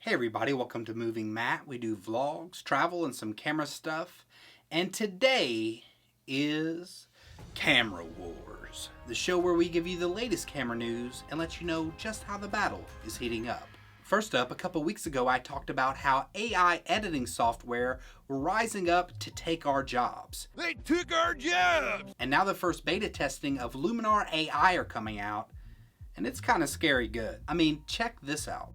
Hey everybody, welcome to Moving Matt. We do vlogs, travel, and some camera stuff. And today is Camera Wars, the show where we give you the latest camera news and let you know just how the battle is heating up. First up, a couple weeks ago I talked about how AI editing software were rising up to take our jobs. They took our jobs! And now the first beta testing of Luminar AI are coming out, and it's kind of scary good. I mean, check this out.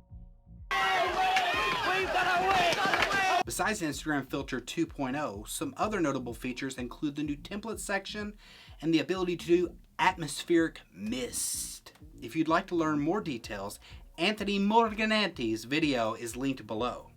Besides Instagram Filter 2.0, some other notable features include the new template section and the ability to do atmospheric mist. If you'd like to learn more details, Anthony Morganti's video is linked below.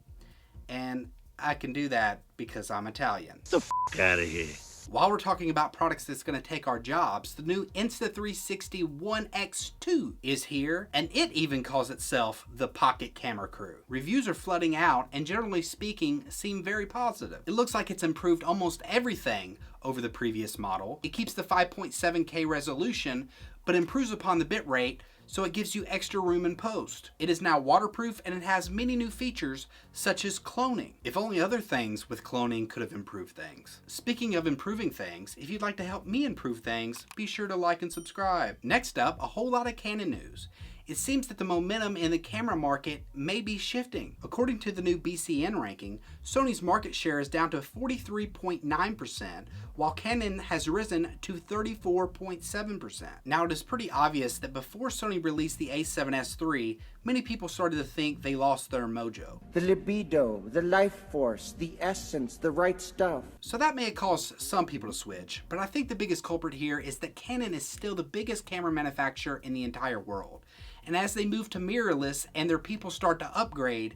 And I can do that because I'm Italian. Get the f out of here. While we're talking about products that's going to take our jobs, the new Insta360 One X2 is here, and it even calls itself the Pocket Camera Crew. Reviews are flooding out, and generally speaking, seem very positive. It looks like it's improved almost everything over the previous model. It keeps the 5.7K resolution, but improves upon the bitrate, so it gives you extra room in post. It is now waterproof, and it has many new features such as cloning. If only other things with cloning could have improved things. Speaking of improving things, if you'd like to help me improve things, be sure to like and subscribe. Next up, a whole lot of Canon news. It seems that the momentum in the camera market may be shifting. According to the new BCN ranking, Sony's market share is down to 43.9%, while Canon has risen to 34.7%. Now, it is pretty obvious that before Sony released the A7S III, many people started to think they lost their mojo. The libido, the life force, the essence, the right stuff. So that may have caused some people to switch, but I think the biggest culprit here is that Canon is still the biggest camera manufacturer in the entire world. And as they move to mirrorless and their people start to upgrade,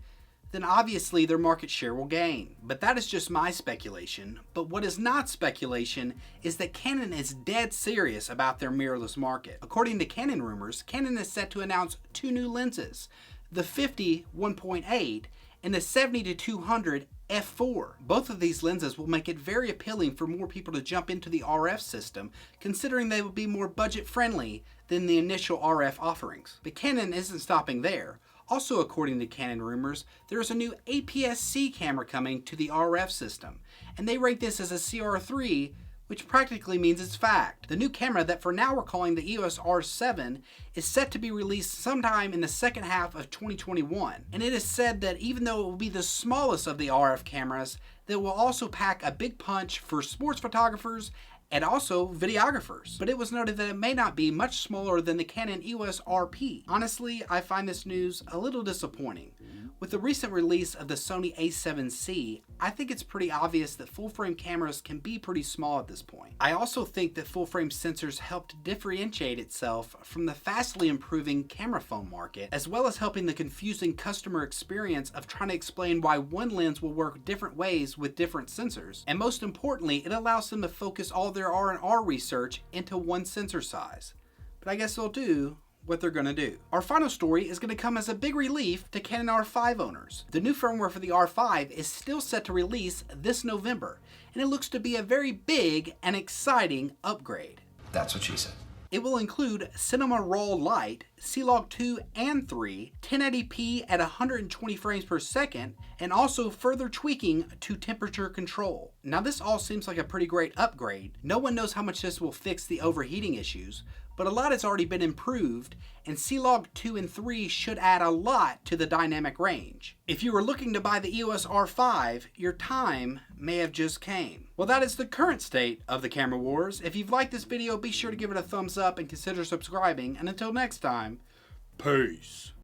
then obviously their market share will gain. But that is just my speculation. But what is not speculation is that Canon is dead serious about their mirrorless market. According to Canon Rumors, Canon is set to announce two new lenses, the 50 1.8 and the 70 to 200 f4. Both of these lenses will make it very appealing for more people to jump into the RF system, considering they will be more budget friendly than the initial RF offerings. But Canon isn't stopping there. Also, according to Canon Rumors, there is a new APS-C camera coming to the RF system, and they rate this as a CR3, which practically means it's fact. The new camera that for now we're calling the EOS R7 is set to be released sometime in the second half of 2021. And it is said that even though it will be the smallest of the RF cameras, that will also pack a big punch for sports photographers and also videographers. But it was noted that it may not be much smaller than the Canon EOS RP. Honestly, I find this news a little disappointing. With the recent release of the Sony a7C, I think it's pretty obvious that full-frame cameras can be pretty small at this point. I also think that full-frame sensors helped differentiate itself from the fastly improving camera phone market, as well as helping the confusing customer experience of trying to explain why one lens will work different ways with different sensors. And most importantly, it allows them to focus all their R&R research into one sensor size. But I guess they'll do what they're going to do. Our final story is going to come as a big relief to Canon R5 owners. The new firmware for the R5 is still set to release this November, and it looks to be a very big and exciting upgrade. That's what she said. It will include Cinema Raw Light, C-Log 2 and 3, 1080p at 120 frames per second, and also further tweaking to temperature control. Now this all seems like a pretty great upgrade. No one knows how much this will fix the overheating issues, but a lot has already been improved, and C-Log 2 and 3 should add a lot to the dynamic range. If you were looking to buy the EOS R5, your time may have just came. Well, that is the current state of the Camera Wars. If you've liked this video, be sure to give it a thumbs up and consider subscribing, and until next time, peace.